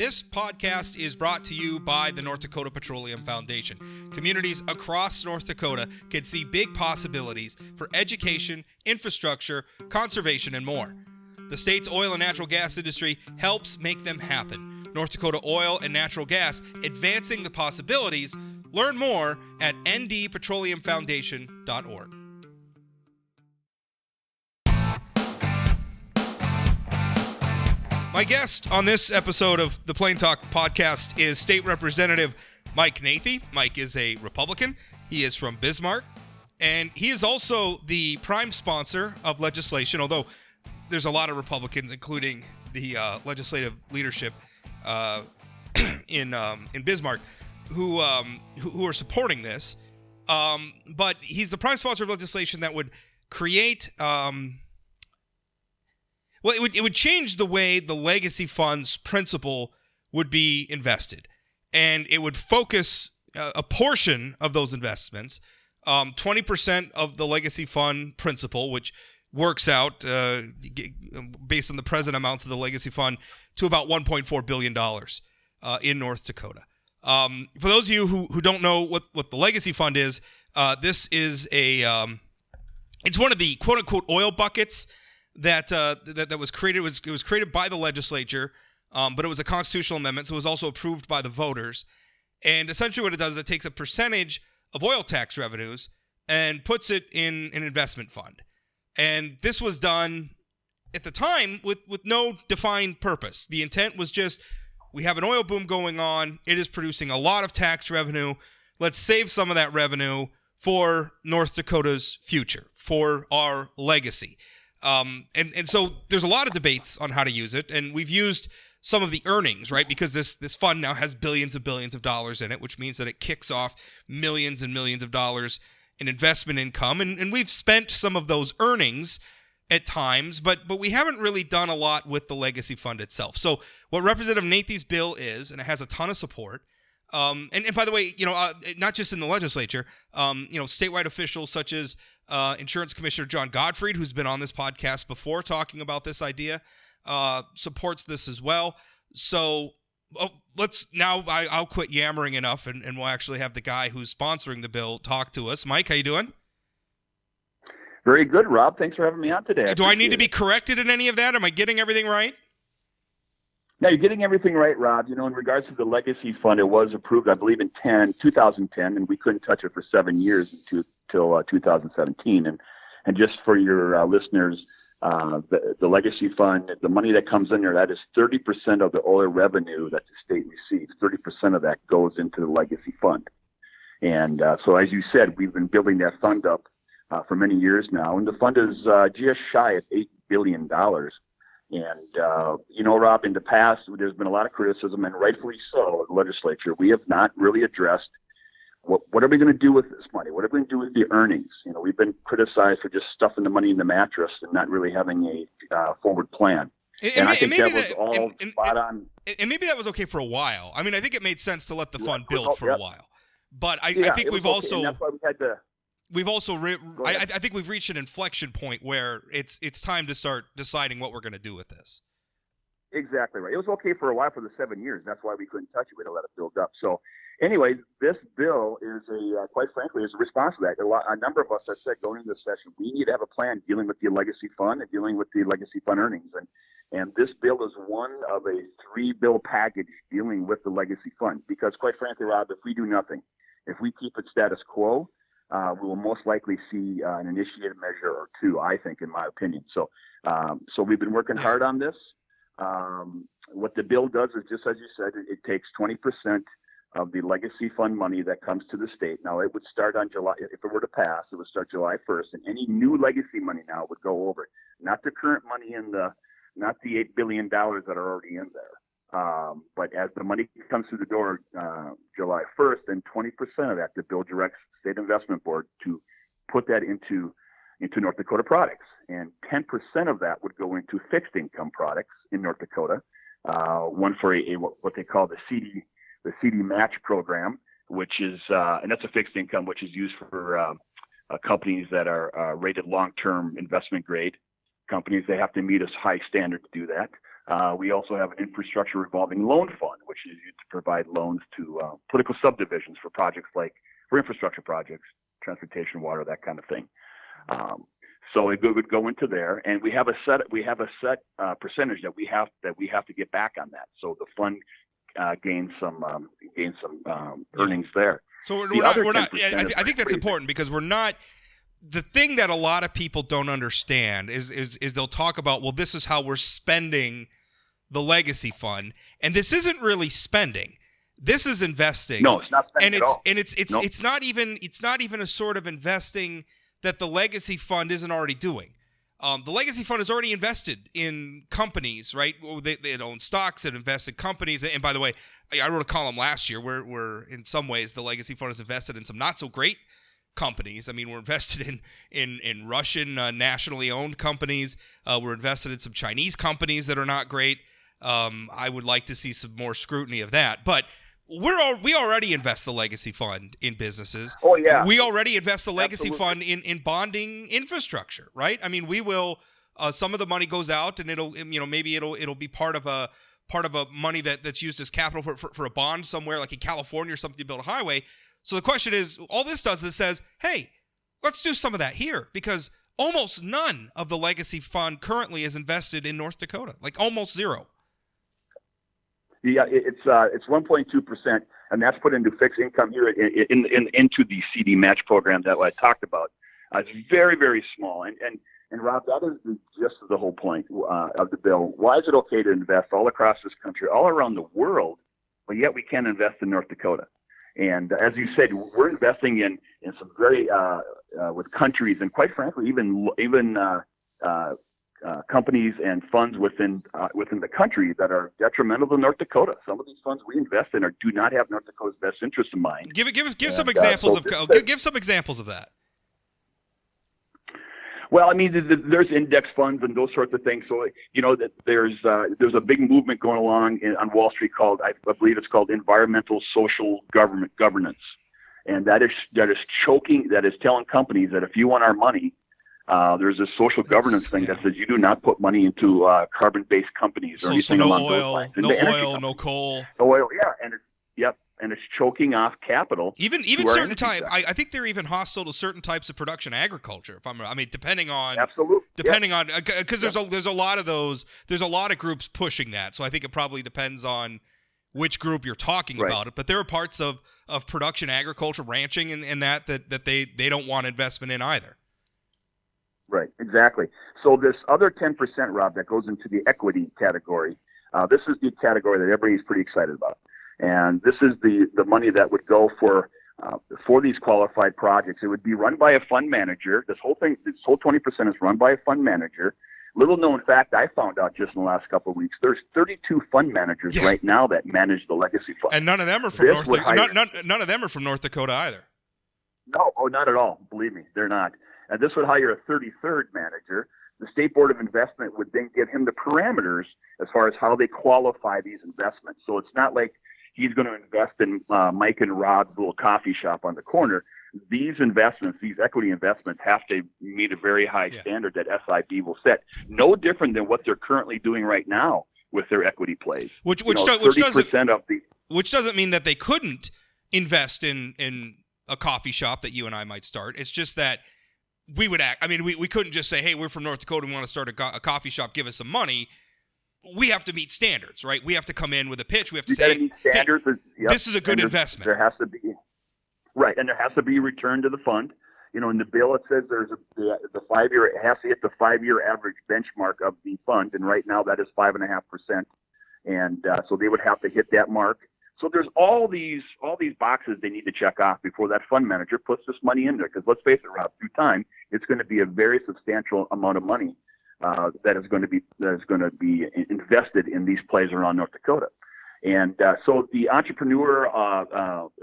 This podcast is brought to you by the North Dakota Petroleum Foundation. Communities across North Dakota can see big possibilities for education, infrastructure, conservation, and more. The state's oil and natural gas industry helps make them happen. North Dakota Oil and Natural Gas, advancing the possibilities. Learn more at ndpetroleumfoundation.org. My guest on this episode of the Plain Talk podcast is State Representative Mike Nathe. Mike is a Republican. He is from Bismarck, and he is also the prime sponsor of legislation, although there's a lot of Republicans, including the legislative leadership in Bismarck, who are supporting this. But he's the prime sponsor of legislation that would create... Well, it would change the way the legacy fund's principal would be invested, and it would focus a portion of those investments, 20% of the legacy fund principal, which works out based on the present amounts of the legacy fund to about $1.4 billion in North Dakota. For those of you who don't know what the legacy fund is, this is it's one of the quote unquote oil buckets that was created. It was created by the legislature, but it was a constitutional amendment, so it was also approved by the voters. And essentially what it does is it takes a percentage of oil tax revenues and puts it in an investment fund. And this was done at the time with no defined purpose. The intent was just, we have an oil boom going on. It is producing a lot of tax revenue. Let's save some of that revenue for North Dakota's future, for our legacy. And so there's a lot of debates on how to use it, and we've used some of the earnings, right? Because this fund now has billions of dollars in it, which means that it kicks off millions and millions of dollars in investment income, and we've spent some of those earnings at times, but we haven't really done a lot with the legacy fund itself. So what Representative Nathe's bill is, and it has a ton of support. And by the way, not just in the legislature, statewide officials such as Insurance Commissioner John Gottfried, who's been on this podcast before talking about this idea, supports this as well. So I'll quit yammering enough, and we'll actually have the guy who's sponsoring the bill talk to us. Mike, how you doing? Very good, Rob. Thanks for having me on today. Do I need to be corrected in any of that? Am I getting everything right? No, you're getting everything right, Rob. In regards to the legacy fund, it was approved, I believe, in 2010, and we couldn't touch it for 7 years until 2017. And just for your listeners, the legacy fund, the money that comes in there, that is 30% of the oil revenue that the state receives. 30% of that goes into the legacy fund. And so, as you said, we've been building that fund up for many years now, and the fund is just shy of $8 billion. And, Rob, in the past, there's been a lot of criticism, and rightfully so, of the legislature. We have not really addressed what are we going to do with this money? What are we going to do with the earnings? We've been criticized for just stuffing the money in the mattress and not really having a forward plan. And I think that was all spot on. And maybe that was okay for a while. I mean, I think it made sense to let the fund build for a while. But I think we've also... And that's why we had to... I think we've reached an inflection point where it's time to start deciding what we're going to do with this. Exactly right. It was okay for a while for the 7 years. That's why we couldn't touch it. We had to let it build up. So anyway, this bill is quite frankly, is a response to that. A number of us have said going into this session, we need to have a plan dealing with the legacy fund and dealing with the legacy fund earnings. And this bill is one of a 3-bill package dealing with the legacy fund. Because quite frankly, Rob, if we do nothing, if we keep it status quo, we will most likely see an initiated measure or two, I think, in my opinion. So we've been working hard on this. What the bill does is, just as you said, it takes 20% of the legacy fund money that comes to the state. Now, it would start on July, if it were to pass, it would start July 1st, and any new legacy money now would go over it. Not the current money not the $8 billion that are already in there. But as the money comes through the door July 1st, then 20% of that, the bill directs State Investment Board to put that into North Dakota products. And 10% of that would go into fixed income products in North Dakota, one for what they call the CD match program, which is, and that's a fixed income, which is used for companies that are rated long-term investment grade companies. They have to meet a high standard to do that. We also have an infrastructure revolving loan fund, which is used to provide loans to political subdivisions for infrastructure projects, transportation, water, that kind of thing. So it would go into there, and we have a set percentage that we have to get back on that. So the fund gains some earnings there. So we're not. I think that's important because we're not. The thing that a lot of people don't understand is they'll talk about, well, this is how we're spending the legacy fund, and this isn't really spending. This is investing. No, it's not spending at all. And it's not even a sort of investing that the legacy fund isn't already doing. The legacy fund is already invested in companies, right? They own stocks, it invests in companies. And by the way, I wrote a column last year where in some ways the legacy fund is invested in some not so great companies. I mean, we're invested in Russian nationally owned companies. We're invested in some Chinese companies that are not great. I would like to see some more scrutiny of that. But we already invest the legacy fund in businesses. Oh yeah. We already invest the legacy fund in bonding infrastructure, right? I mean, we will. Some of the money goes out, and maybe it'll be part of a money that's used as capital for a bond somewhere, like in California or something, to build a highway. So the question is, all this does is says, hey, let's do some of that here, because almost none of the legacy fund currently is invested in North Dakota, like almost zero. Yeah, it's 1.2%, and that's put into fixed income here into the CD match program that I talked about. It's very, very small, and Rob, that is just the whole point of the bill. Why is it okay to invest all across this country, all around the world, but yet we can't invest in North Dakota? And as you said, we're investing in some very with countries, and quite frankly, even companies and funds within the country that are detrimental to North Dakota. Some of these funds we invest in do not have North Dakota's best interest in mind. Give some examples give some examples of that. Well, I mean, there's index funds and those sorts of things. So that there's a big movement going along on Wall Street called, I believe it's called environmental social governance, and that is telling companies that if you want our money, there's a social governance thing that says you do not put money into carbon-based companies or anything along those lines. No oil, no coal. No oil, yeah, and it's choking off capital. Even certain types. I think they're even hostile to certain types of production agriculture. Depending on because there's a lot of those. There's a lot of groups pushing that. So I think it probably depends on which group you're talking about it. But there are parts of production agriculture, ranching, and that they don't want investment in either. Right, exactly. So this other 10%, Rob, that goes into the equity category, this is the category that everybody's pretty excited about. And this is the money that would go for these qualified projects. It would be run by a fund manager. This whole 20% is run by a fund manager. Little known fact I found out just in the last couple of weeks, there's 32 fund managers right now that manage the legacy fund. And none of them are from North Dakota. None of them are from North Dakota either. No, not at all. Believe me, they're not. And this would hire a 33rd manager. The State Board of Investment would then give him the parameters as far as how they qualify these investments. So it's not like he's going to invest in Mike and Rob's little coffee shop on the corner. These investments, these equity investments, have to meet a very high standard that SIB will set. No different than what they're currently doing right now with their equity plays. Which doesn't mean that they couldn't invest in a coffee shop that you and I might start. It's just that we would act. I mean, we couldn't just say, hey, we're from North Dakota, we want to start a coffee shop, give us some money. We have to meet standards, right? We have to come in with a pitch. We have to say, hey, this is a good investment. There has to be, right, and there has to be a return to the fund. In the bill it says there's the 5-year, it has to hit the 5-year average benchmark of the fund, and right now that is 5.5%, and so they would have to hit that mark. So there's all these boxes they need to check off before that fund manager puts this money in there. Because let's face it, Rob, through time, it's going to be a very substantial amount of money that is going to be invested in these plays around North Dakota. And so the entrepreneur,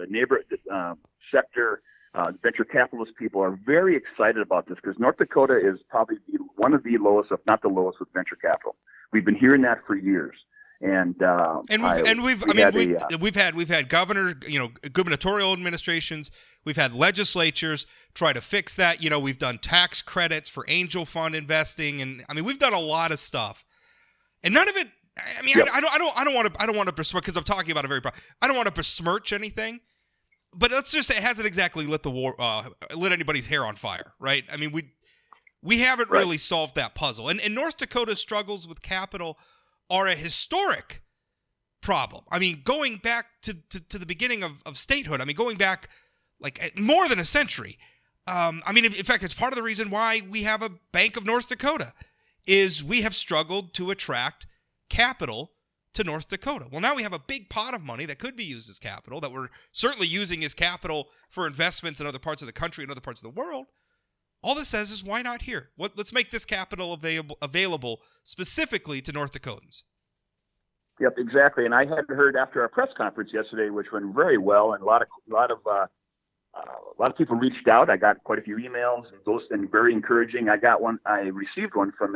neighbor sector, venture capitalist people are very excited about this because North Dakota is probably one of the lowest, if not the lowest, with venture capital. We've been hearing that for years. We've had gubernatorial administrations, we've had legislatures try to fix that. We've done tax credits for angel fund investing, and we've done a lot of stuff, and none of it I mean, Yep. I don't want to besmirch, because I'm talking about a very I don't want to besmirch anything, but let's just say it hasn't exactly lit anybody's hair on fire, right? I mean, we haven't Right. really solved that puzzle, and North Dakota's struggles with capital are a historic problem. I mean, going back to the beginning of statehood. I mean, going back like more than a century. I mean, in fact, it's part of the reason why we have a Bank of North Dakota, is we have struggled to attract capital to North Dakota. Well, now we have a big pot of money that could be used as capital, that we're certainly using as capital for investments in other parts of the country and other parts of the world. All this says is, why not here? Let's make this capital available specifically to North Dakotans. Yep, exactly. And I had heard after our press conference yesterday, which went very well, and a lot of people reached out. I got quite a few emails, and those and very encouraging. I received one from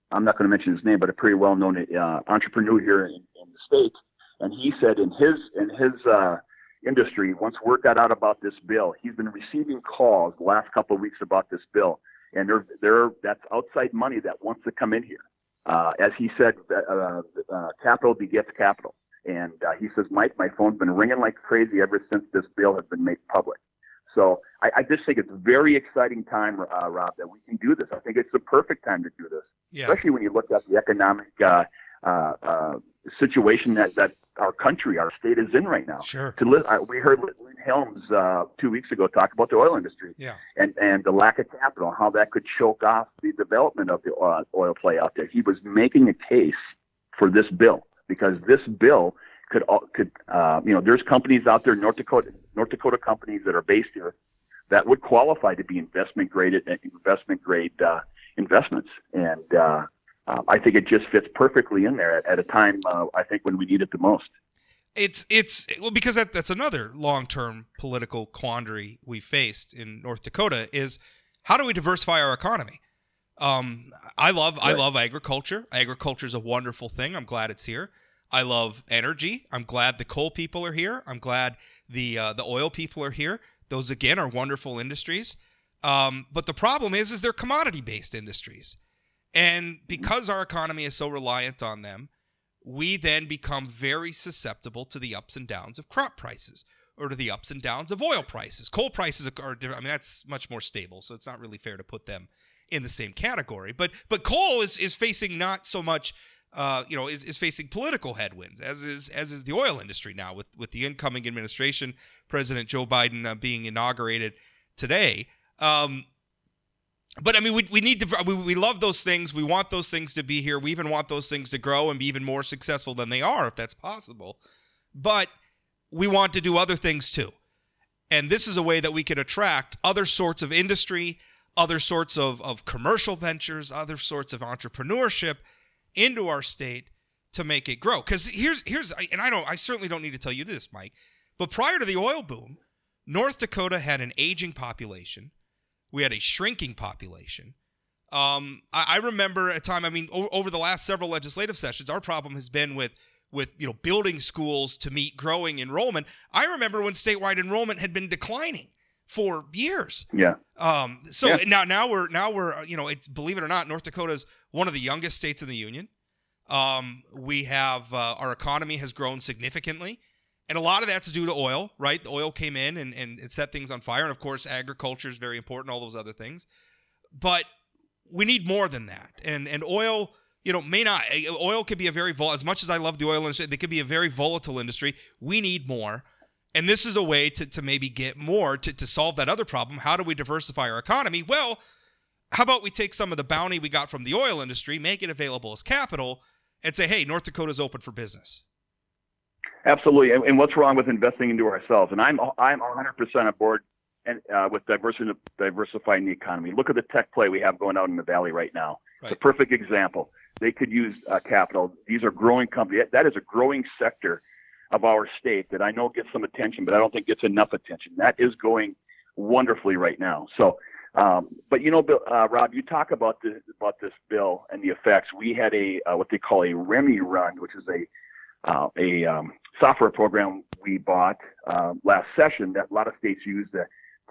I'm not going to mention his name, but a pretty well-known entrepreneur here in the state. And he said in his industry, once word got out about this bill, he's been receiving calls the last couple of weeks about this bill, and that's outside money that wants to come in here. As he said, capital begets capital. And he says, Mike, my phone's been ringing like crazy ever since this bill has been made public. So I just think it's a very exciting time, Rob, that we can do this. I think it's the perfect time to do this, especially when you look at the economic situation that our country, our state is in right now. Sure. We heard Lynn Helms 2 weeks ago talk about the oil industry and the lack of capital, how that could choke off the development of the oil play out there. He was making a case for this bill, because this bill could there's companies out there, North Dakota companies that are based here, that would qualify to be investment grade investments. And I think it just fits perfectly in there at a time, I think, when we need it the most. Well, because that's another long-term political quandary we faced in North Dakota, is how do we diversify our economy? I love agriculture. Agriculture is a wonderful thing. I'm glad it's here. I love energy. I'm glad the coal people are here. I'm glad the oil people are here. Those, again, are wonderful industries. But the problem is they're commodity-based industries. And because our economy is so reliant on them, we then become very susceptible to the ups and downs of crop prices, or to the ups and downs of oil prices. Coal prices are different. I mean, that's much more stable, so it's not really fair to put them in the same category. But coal is facing not so much, is facing political headwinds, as is the oil industry now, with the incoming administration, President Joe Biden being inaugurated today. But I mean, we need to. We love those things. We want those things to be here. We even want those things to grow and be even more successful than they are, if that's possible. But we want to do other things too. And this is a way that we can attract other sorts of industry, other sorts of commercial ventures, other sorts of entrepreneurship into our state to make it grow. Because I certainly don't need to tell you this, Mike, but prior to the oil boom, North Dakota had an aging population. We had a shrinking population. I remember a time, I mean, over the last several legislative sessions, our problem has been with building schools to meet growing enrollment. I remember when statewide enrollment had been declining for years. Yeah. Now we're it's, believe it or not, North Dakota is one of the youngest states in the union. We have our economy has grown significantly. And a lot of that's due to oil, right? The oil came in and it set things on fire. And, of course, agriculture is very important, all those other things. But we need more than that. And oil, may not. Oil could be as much as I love the oil industry, it could be a very volatile industry. We need more. And this is a way to maybe get more to solve that other problem. How do we diversify our economy? Well, how about we take some of the bounty we got from the oil industry, make it available as capital, and say, hey, North Dakota's open for business. Absolutely. And what's wrong with investing into ourselves? And I'm 100% on board and with diversifying the economy. Look at the tech play we have going out in the Valley right now. Right. It's a perfect example. They could use capital. These are growing companies. That is a growing sector of our state that I know gets some attention, but I don't think gets enough attention. That is going wonderfully right now. So, but Bill, Rob, you talk about this bill and the effects. We had what they call a REMI run, which is a software program we bought last session that a lot of states use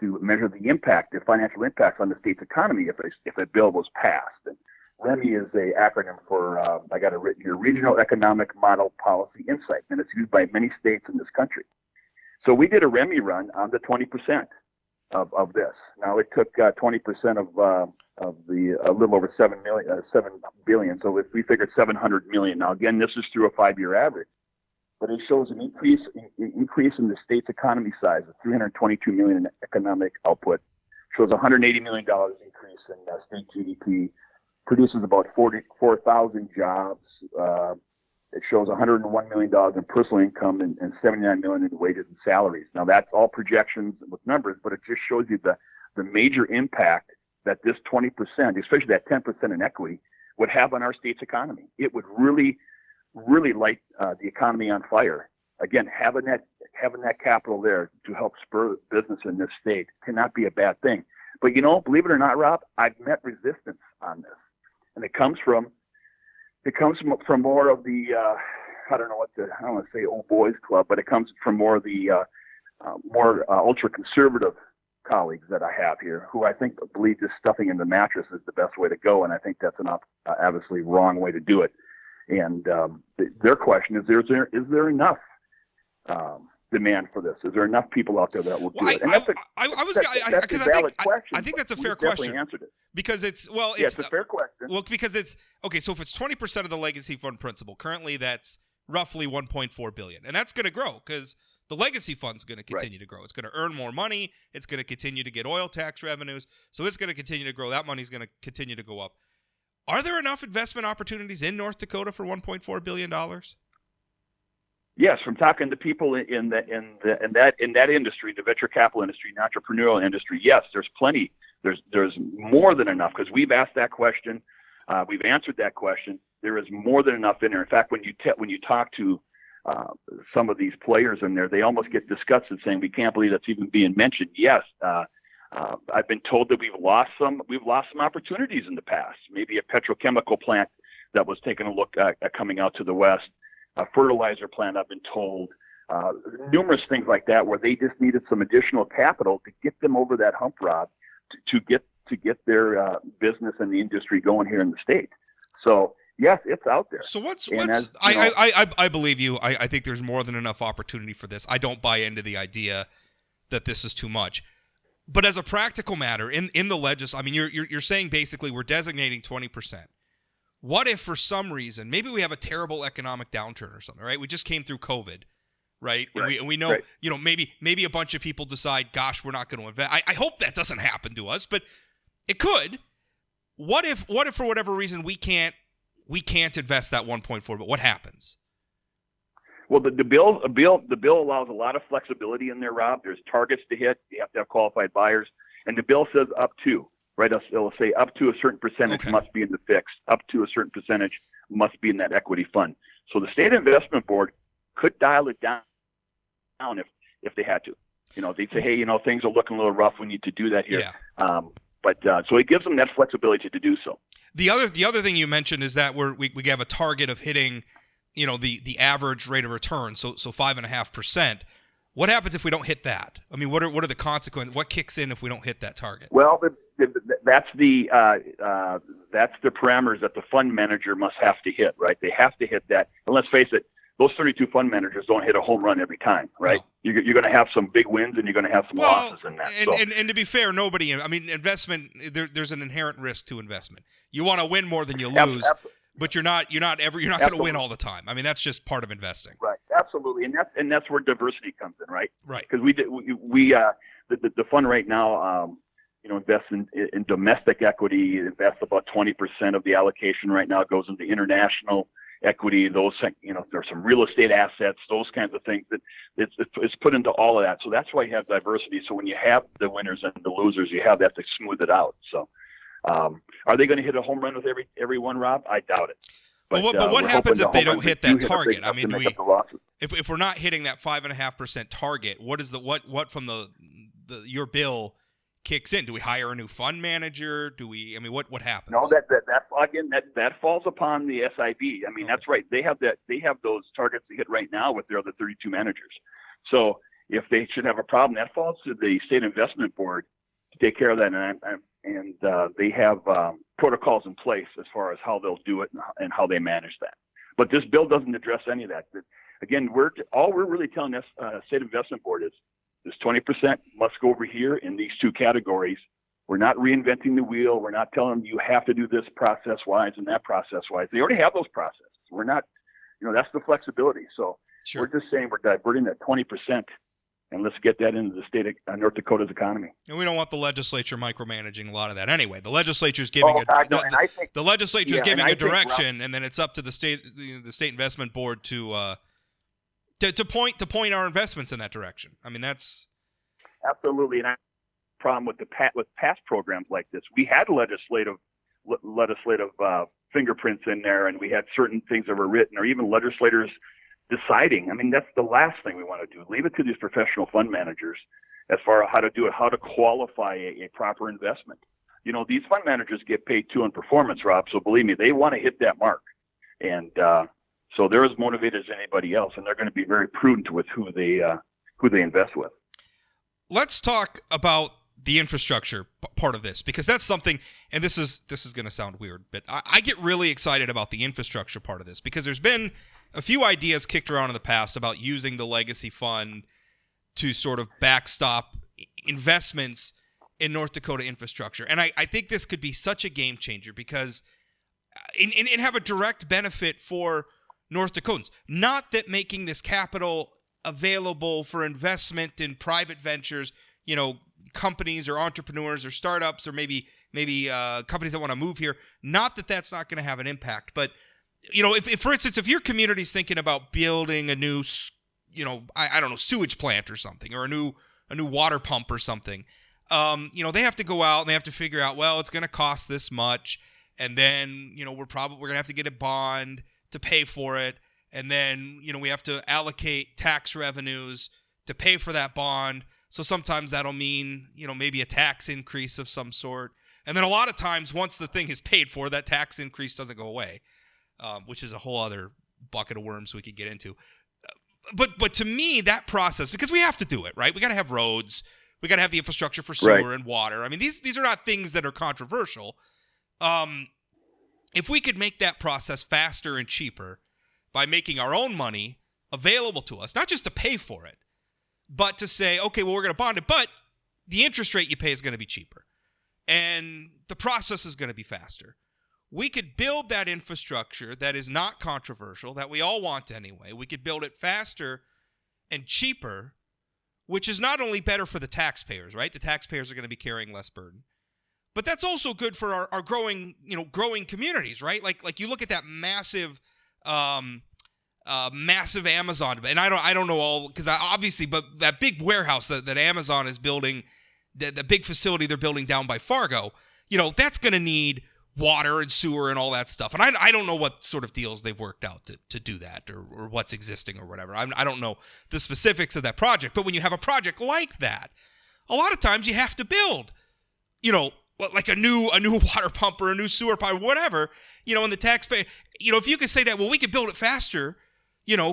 to measure the financial impacts on the state's economy if a bill was passed. And REMI is a acronym for, I got it written here, Regional Economic Model Policy Insight, and it's used by many states in this country. So we did a REMI run on the 20% of this. Now it took 20% of the a little over 7 billion. So if we figured 700 million. Now again, this is through a 5-year average, but it shows an increase in the state's economy size of 322 million in economic output. Shows $180 million increase in state GDP. Produces about 44,000 jobs. It shows $101 million in personal income and $79 million in wages and salaries. Now that's all projections with numbers, but it just shows you the major impact that this 20%, especially that 10% in equity, would have on our state's economy. It would really, really light the economy on fire. Again, having that capital there to help spur business in this state cannot be a bad thing. But believe it or not, Rob, I've met resistance on this, and it comes from more of the I don't want to say old boys club, but it comes from more of the more ultra conservative colleagues that I have here, who I think believe just stuffing in the mattress is the best way to go, and I think that's an obviously wrong way to do it. And their question is there enough demand for this? Is there enough people out there that will do it? And that's a valid question. I think that's a fair question. Answered it. Because it's a fair question. Well, because it's okay. So if it's 20% of the legacy fund principal, currently that's roughly 1.4 billion, and that's going to grow because the legacy fund's going to continue to grow. It's going to earn more money. It's going to continue to get oil tax revenues, so it's going to continue to grow. That money's going to continue to go up. Are there enough investment opportunities in North Dakota for $1.4 billion? Yes, from talking to people in that industry, the venture capital industry, the entrepreneurial industry, yes, there's plenty. There's more than enough, because we've asked that question, we've answered that question. There is more than enough in there. In fact, when you talk to some of these players in there, they almost get disgusted, saying, "We can't believe that's even being mentioned." Yes, I've been told that we've lost some opportunities in the past. Maybe a petrochemical plant that was taking a look at coming out to the west. A fertilizer plant, I've been told, numerous things like that, where they just needed some additional capital to get them over that hump, Rob, to get their business and the industry going here in the state. So yes, it's out there. So I believe you. I think there's more than enough opportunity for this. I don't buy into the idea that this is too much. But as a practical matter, in the legislature, I mean, you're saying basically we're designating 20%. What if for some reason, maybe we have a terrible economic downturn or something, right? We just came through COVID, right? And we know, maybe a bunch of people decide, gosh, we're not going to invest. I hope that doesn't happen to us, but it could. What if for whatever reason we can't invest that 1.4, but what happens? Well, the bill allows a lot of flexibility in there, Rob. There's targets to hit. You have to have qualified buyers, and the bill says up to. Right, it'll say up to a certain percentage must be in the fixed, up to a certain percentage must be in that equity fund. So the state investment board could dial it down if they had to. They'd say, hey, things are looking a little rough. We need to do that here. Yeah. But so it gives them that flexibility to do so. The other thing you mentioned is that we have a target of hitting, the average rate of return, so 5.5%. What happens if we don't hit that? I mean, what are the consequences? What kicks in if we don't hit that target? Well, that's the parameters that the fund manager must have to hit, right? They have to hit that. And let's face it, those 32 fund managers don't hit a home run every time, right? No. You're going to have some big wins and you're going to have some losses in that. And to be fair, investment, there's an inherent risk to investment. You want to win more than you lose. But you're not going to win all the time. I mean, that's just part of investing. Right. Absolutely. And that's where diversity comes in, right? Right. Because the fund right now, invests in domestic equity, invests about 20% of the allocation right now goes into international equity. Those, there's some real estate assets, those kinds of things that it's put into all of that. So that's why you have diversity. So when you have the winners and the losers, you have that to smooth it out. So, are they going to hit a home run with every one, Rob? I doubt it. But what happens if they don't hit that target? I mean, if we're not hitting that 5.5% target, what is what from your bill kicks in? Do we hire a new fund manager? What happens? No, that falls upon the SIB. I mean, That's right. They have those targets to hit right now with their other 32 managers. So if they should have a problem, that falls to the state investment board to take care of that. and they have protocols in place as far as how they'll do it and how they manage that. But this bill doesn't address any of that. Again, we're really telling this state investment board is this 20% must go over here in these two categories. We're not reinventing the wheel. We're not telling them you have to do this process-wise and that process-wise. They already have those processes. We're not, that's the flexibility. So Sure. We're just saying we're diverting that 20%, and let's get that into the state of North Dakota's economy. And we don't want the legislature micromanaging a lot of that anyway. The legislature's giving the legislature's giving a direction, and then it's up to the state investment board to point our investments in that direction. I mean, that's absolutely. And I have a problem with with past programs like this. We had legislative fingerprints in there, and we had certain things that were written, or even legislators deciding. I mean, that's the last thing we want to do. Leave it to these professional fund managers as far as how to do it, how to qualify a proper investment. These fund managers get paid too on performance, Rob. So believe me, they want to hit that mark. And so they're as motivated as anybody else, and they're going to be very prudent with who they invest with. Let's talk about the infrastructure part of this, because that's something, and this is going to sound weird, but I get really excited about the infrastructure part of this, because there's been a few ideas kicked around in the past about using the legacy fund to sort of backstop investments in North Dakota infrastructure. And I think this could be such a game changer, because and have a direct benefit for North Dakotans. Not that making this capital available for investment in private ventures, companies or entrepreneurs or startups, or maybe companies that want to move here, not that that's not going to have an impact. But if for instance, if your community's thinking about building a new, I don't know, sewage plant or something, or a new water pump or something, they have to go out and they have to figure out, well, it's going to cost this much, and then we're going to have to get a bond to pay for it, and then we have to allocate tax revenues to pay for that bond. So sometimes that'll mean maybe a tax increase of some sort, and then a lot of times once the thing is paid for, that tax increase doesn't go away. Which is a whole other bucket of worms we could get into. But to me, that process, because we have to do it, right? We got to have roads. We got to have the infrastructure for sewer and water. I mean, these are not things that are controversial. If we could make that process faster and cheaper by making our own money available to us, not just to pay for it, but to say, okay, well, we're going to bond it, but the interest rate you pay is going to be cheaper, and the process is going to be faster. We could build that infrastructure that is not controversial, that we all want anyway. We could build it faster and cheaper, which is not only better for the taxpayers, right? The taxpayers are going to be carrying less burden. But that's also good for our growing communities, right? Like you look at that massive Amazon, and I don't know all, because obviously, but that big warehouse that Amazon is building, the big facility they're building down by Fargo, that's going to need water and sewer and all that stuff. And I don't know what sort of deals they've worked out to do that, or what's existing or whatever. I don't know the specifics of that project. But when you have a project like that, a lot of times you have to build, like a new water pump or a new sewer pipe, whatever, and the taxpayer, if you could say that, well, we could build it faster,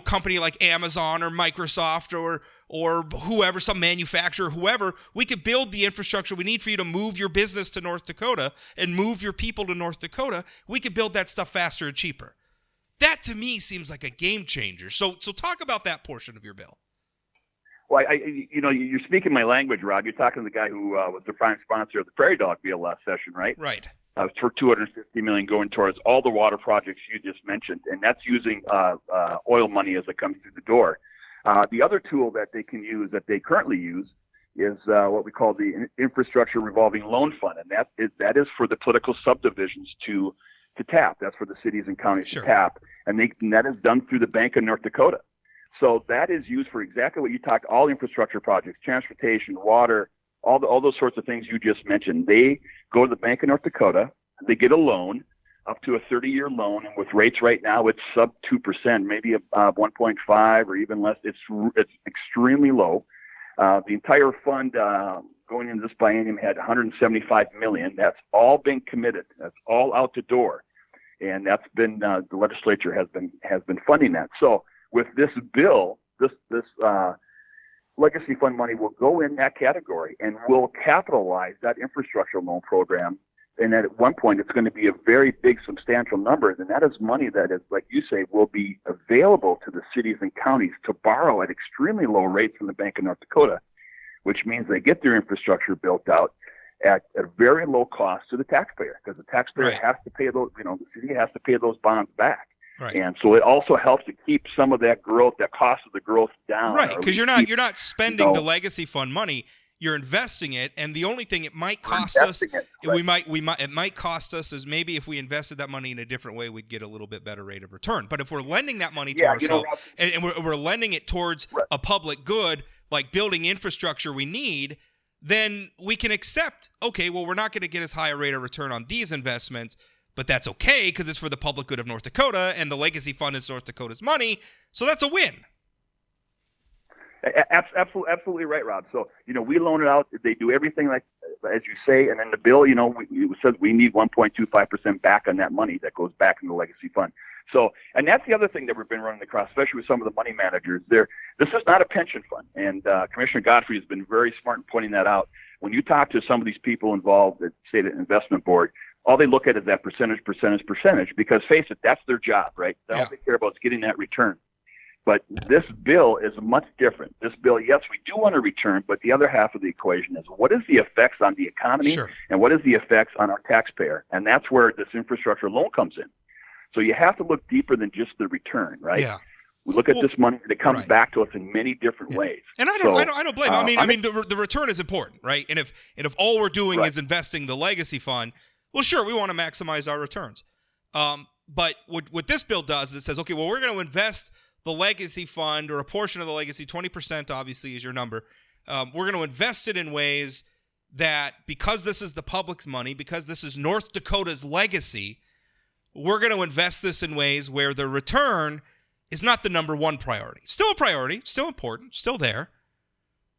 company like Amazon or Microsoft or whoever, some manufacturer, whoever, we could build the infrastructure we need for you to move your business to North Dakota and move your people to North Dakota. We could build that stuff faster and cheaper. That to me seems like a game changer. So talk about that portion of your bill. Well, you're speaking my language, Rob. You're talking to the guy who was the prime sponsor of the Prairie Dog bill last session, right? Right. For $250 million going towards all the water projects you just mentioned, and that's using oil money as it comes through the door. The other tool that they can use, that they currently use, is what we call the Infrastructure Revolving Loan Fund, and that is for the political subdivisions to tap. That's for the cities and counties to tap, and that is done through the Bank of North Dakota. So that is used for exactly what you talked, all infrastructure projects, transportation, water, all those sorts of things you just mentioned. They go to the Bank of North Dakota, they get a loan, up to a 30-year loan, and with rates right now, it's sub 2%, maybe 1.5 or even less. It's extremely low. The entire fund going into this biennium had $175 million. That's all been committed. That's all out the door, and that's been the legislature has been funding that. So with this bill, this legacy fund money will go in that category and will capitalize that infrastructure loan program. And at one point, it's going to be a very big, substantial number. And that is money that is, like you say, will be available to the cities and counties to borrow at extremely low rates from the Bank of North Dakota, which means they get their infrastructure built out at a very low cost to the taxpayer, because the taxpayer has to pay those, the city has to pay those bonds back. Right. And so it also helps to keep some of that growth, that cost of the growth down. Right, because you're not spending the legacy fund money. You're investing it, and the only thing it might cost us, it might cost us is maybe if we invested that money in a different way, we'd get a little bit better rate of return. But if we're lending that money to ourselves, and we're lending it towards a public good, like building infrastructure we need, then we can accept, okay, well, we're not going to get as high a rate of return on these investments, but that's okay because it's for the public good of North Dakota, and the legacy fund is North Dakota's money, so that's a win. Absolutely right, Rob. So, we loan it out. They do everything like, as you say, and then the bill, it says we need 1.25% back on that money that goes back in the legacy fund. So, and that's the other thing that we've been running across, especially with some of the money managers. This is not a pension fund, and Commissioner Godfrey has been very smart in pointing that out. When you talk to some of these people involved at, say, the investment board, all they look at is that percentage, because face it, that's their job, right? All they care about is getting that return. But this bill is much different. This bill, yes, we do want a return, but the other half of the equation is what is the effects on the economy and what is the effects on our taxpayer? And that's where this infrastructure loan comes in. So you have to look deeper than just the return, right? Yeah. We look at this money and it comes back to us in many different ways. And I don't blame. I mean, the return is important, right? And if all we're doing is investing the legacy fund, well, sure, we want to maximize our returns. But what this bill does is it says, okay, well, we're going to invest the legacy fund or a portion of the legacy, 20% obviously is your number. We're going to invest it in ways that, because this is the public's money, because this is North Dakota's legacy, we're going to invest this in ways where the return is not the number one priority. Still a priority, still important, still there.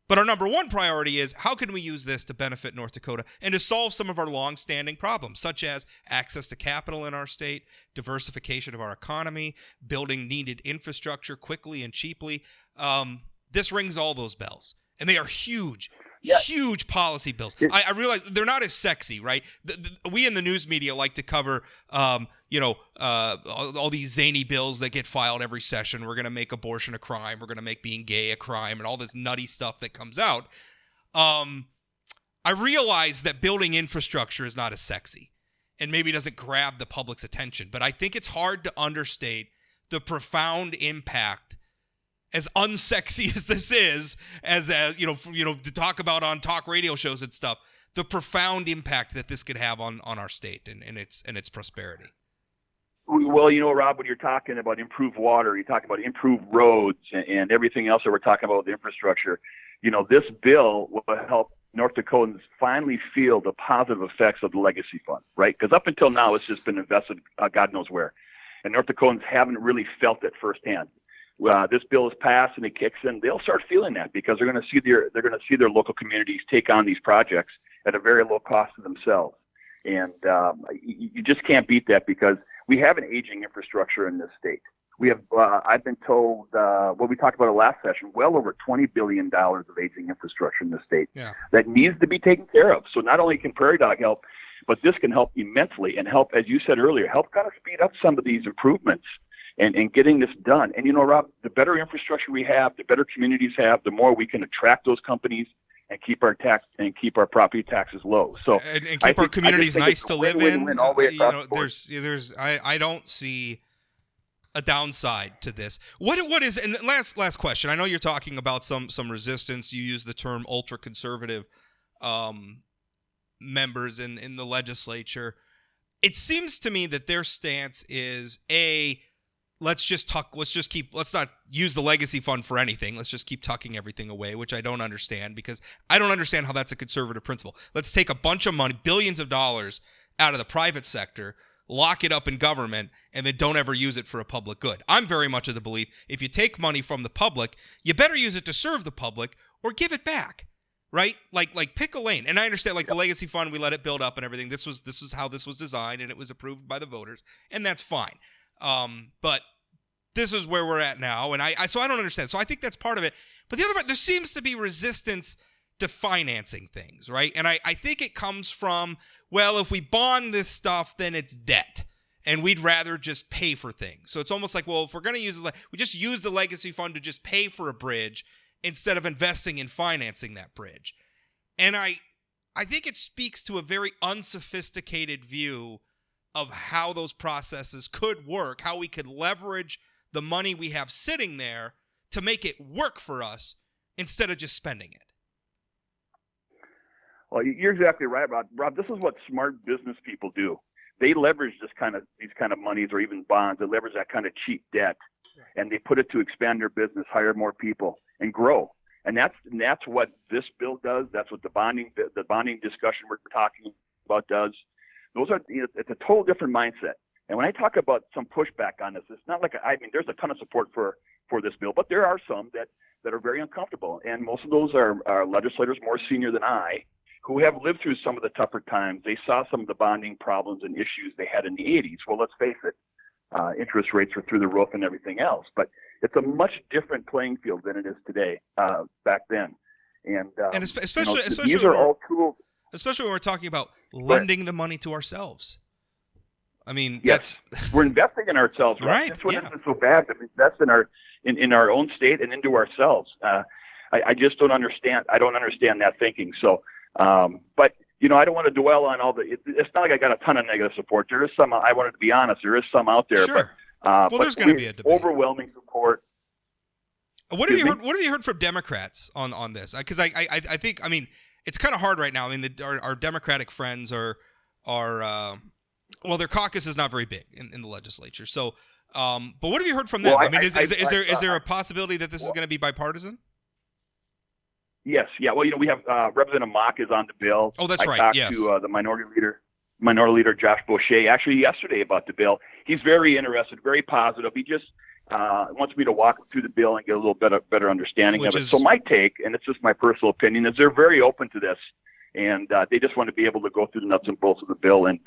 But our number one priority is how can we use this to benefit North Dakota and to solve some of our long-standing problems, such as access to capital in our state, diversification of our economy, building needed infrastructure quickly and cheaply. This rings all those bells, and they are huge. Huge policy bills. I realize they're not as sexy, right? We in the news media like to cover, all these zany bills that get filed every session. We're going to make abortion a crime. We're going to make being gay a crime, and all this nutty stuff that comes out. I realize that building infrastructure is not as sexy and maybe doesn't grab the public's attention, but I think it's hard to understate the profound impact, as unsexy as this is, as to talk about on talk radio shows and stuff, the profound impact that this could have on our state and its prosperity. Well, Rob, when you're talking about improved water, you talk about improved roads and everything else that we're talking about with infrastructure. This bill will help North Dakotans finally feel the positive effects of the legacy fund, right? Because up until now, it's just been invested God knows where, and North Dakotans haven't really felt it firsthand. This bill is passed and it kicks in, they'll start feeling that because they're going to see their local communities take on these projects at a very low cost to themselves. And you just can't beat that because we have an aging infrastructure in this state. We have, I've been told, what we talked about in the last session, well over $20 billion of aging infrastructure in the state that needs to be taken care of. So not only can Prairie Dog help, but this can help immensely and help, as you said earlier, help kind of speed up some of these improvements and getting this done. And, Rob, the better infrastructure we have, the better communities have, the more we can attract those companies and keep our property taxes low. So and keep our communities nice to live in. I don't see a downside to this. What is, and last question. I know you're talking about some resistance. You use the term ultra conservative members in the legislature. It seems to me that their stance is let's not use the legacy fund for anything. Let's just keep tucking everything away, which I don't understand because I don't understand how that's a conservative principle. Let's take a bunch of money, billions of dollars out of the private sector, lock it up in government, and then don't ever use it for a public good. I'm very much of the belief if you take money from the public, you better use it to serve the public or give it back. Right? Like pick a lane. And I understand the legacy fund, we let it build up and everything. This is how this was designed and it was approved by the voters, and that's fine. But this is where we're at now. And so I don't understand. So I think that's part of it. But the other part, there seems to be resistance to financing things, right? And I think it comes from, well, if we bond this stuff, then it's debt. And we'd rather just pay for things. So it's almost like, well, if we're going to we just use the legacy fund to just pay for a bridge instead of investing in financing that bridge. And I think it speaks to a very unsophisticated view of how those processes could work, how we could leverage the money we have sitting there to make it work for us instead of just spending it. Well, you're exactly right, Rob. This is what smart business people do. They leverage these kind of monies or even bonds. They leverage that kind of cheap debt, and they put it to expand their business, hire more people, and grow. And that's what this bill does. That's what the bonding discussion we're talking about does. It's a total different mindset. And when I talk about some pushback on this, it's not like there's a ton of support for this bill, but there are some that are very uncomfortable, and most of those are legislators more senior than I, who have lived through some of the tougher times. They saw some of the bonding problems and issues they had in the 80s. Well, let's face it, interest rates were through the roof and everything else. But it's a much different playing field than it is today, back then. And especially these are all tools. Especially when we're talking about lending the money to ourselves. I mean, yes, we're investing in ourselves, right? That's what isn't so bad to invest in our own state and into ourselves. I just don't understand. I don't understand that thinking. So, but I don't want to dwell on all the. It's not like I got a ton of negative support. There is some. I wanted to be honest. There is some out there. Sure. But, well, there's going to be a debate. Overwhelming support. What have you heard? What have you heard from Democrats on this? Because I think it's kind of hard right now. I mean, our Democratic friends are well, their caucus is not very big in the legislature. So, but what have you heard from them? Well, is there a possibility that this is going to be bipartisan? Yes. Yeah. Well, we have Representative Mock is on the bill. Oh, that's right. I talked yes. to the Minority Leader Josh Boucher actually yesterday about the bill. He's very interested, very positive. He just wants me to walk him through the bill and get a little better understanding of it. So my take, and it's just my personal opinion, is they're very open to this, and they just want to be able to go through the nuts and bolts of the bill and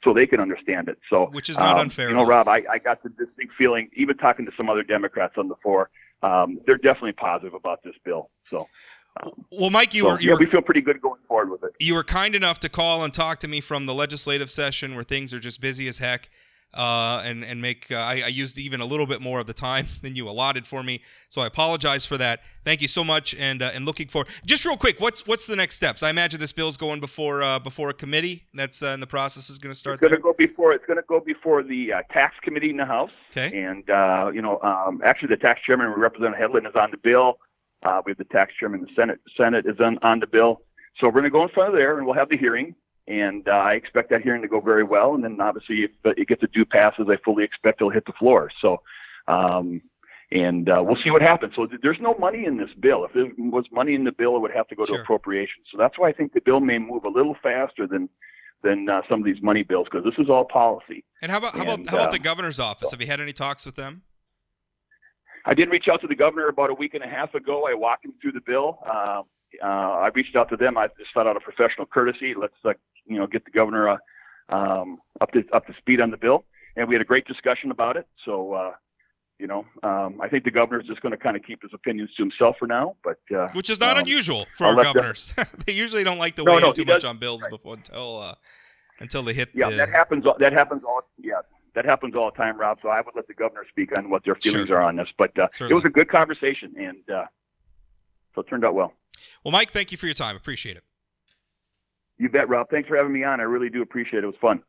so they can understand it. So, which is not unfair. Rob, I got the distinct feeling, even talking to some other Democrats on the floor, they're definitely positive about this bill. So. Well, Mike, we feel pretty good going forward with it. You were kind enough to call and talk to me from the legislative session where things are just busy as heck, and make I used even a little bit more of the time than you allotted for me, so I apologize for that. Thank you so much, and looking forward. Just real quick, what's the next steps? I imagine this bill's going before a committee. That's in the process is going to start. It's going to go before the tax committee in the House. Okay. And actually, the tax chairman, Representative Hedlund, is on the bill. We have the tax chairman in the Senate is on the bill. So we're going to go in front of there, and we'll have the hearing. And I expect that hearing to go very well. And then obviously, if it gets a due pass, as I fully expect, it'll hit the floor. So, we'll see what happens. So there's no money in this bill. If there was money in the bill, it would have to go to appropriations. So that's why I think the bill may move a little faster than some of these money bills, because this is all policy. And how about the governor's office? Have you had any talks with them? I did reach out to the governor about a week and a half ago. I walked him through the bill. I reached out to them. I just thought out of professional courtesy, let's get the governor up to speed on the bill, and we had a great discussion about it. So I think the governor is just going to kind of keep his opinions to himself for now, but which is not unusual for our governors. They usually don't like to weigh in too much on bills until they hit. Yeah, that happens all. Yeah. That happens all the time, Rob. So I would let the governor speak on what their feelings are on this. But it was a good conversation, and so it turned out well. Well, Mike, thank you for your time. Appreciate it. You bet, Rob. Thanks for having me on. I really do appreciate it. It was fun.